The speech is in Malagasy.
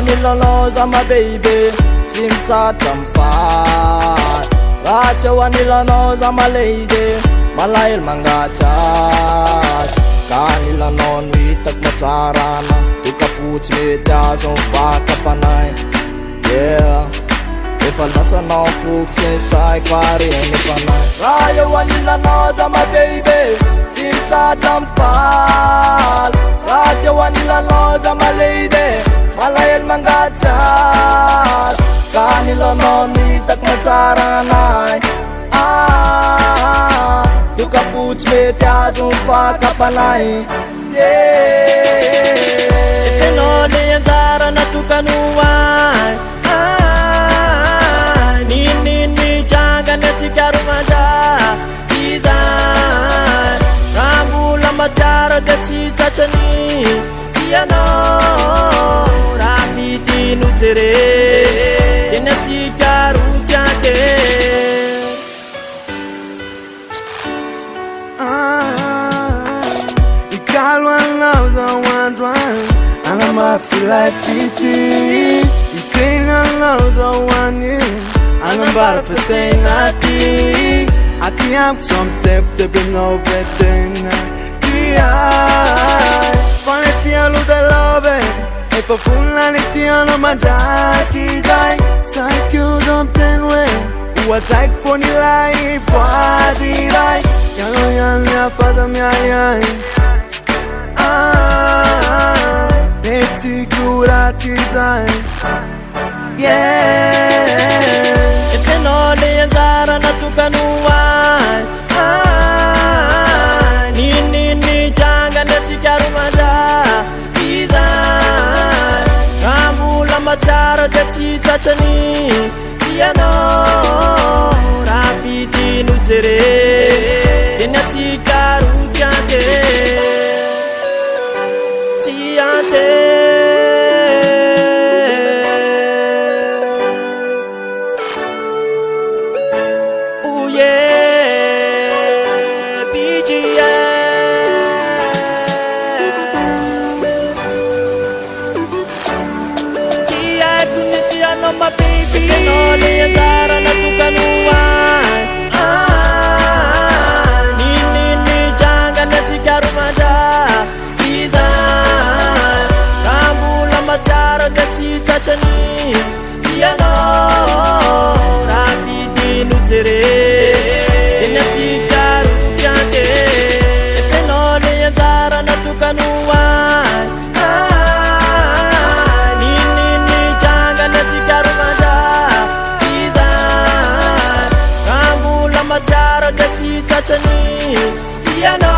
anilalaza my baby tsy mitsatra mifaly raha tsy ao anilanao za my lady malahelo mangatsatsy ka anilanao no hitako matsarana dokapotsy mety azo mivakapanay yeah efa lasanao fokotsy ny saiko ary enefanay raha eo anilanao za my baby tsy mitsatra mifaly raha tsy ao anilanao za my lady malahelo mangatsatsy ka anilanao no hitako matsaranay dokapotsy mety azo mifakapanay etenao le anjara natokanoay nininy jangany atsika romandra izay raha mbola matsara dia tsy tsatrany tianao raha fitino jere teny atsika rotsiake ikalo anao zao andro any anamafilay fity ikena anao zao any anambara fetena ty akiamiko so mitebitebenao betena tiay fane tialodalove efa volany tianao mandraky zay saikio zo miteny hoe oatsaiko fony ilay boady ray ianao ihany miafata miayay metsikoratry zay yeah etenao le anjara natokanoay nininy jangany atsika romandra izay raha mbola matsara dia tsy tsatrany tianao raha fitino jere teny atsika rotsiake tiante my baby etenao le anjara natokanoay nininy jangany atsika romandra izay raha mbola matsara dia tsy tsatrany tianao raha fitino jere teny atsika rotsiake etenao le anjara natokanoay matsara dia tsy tsatrany tianao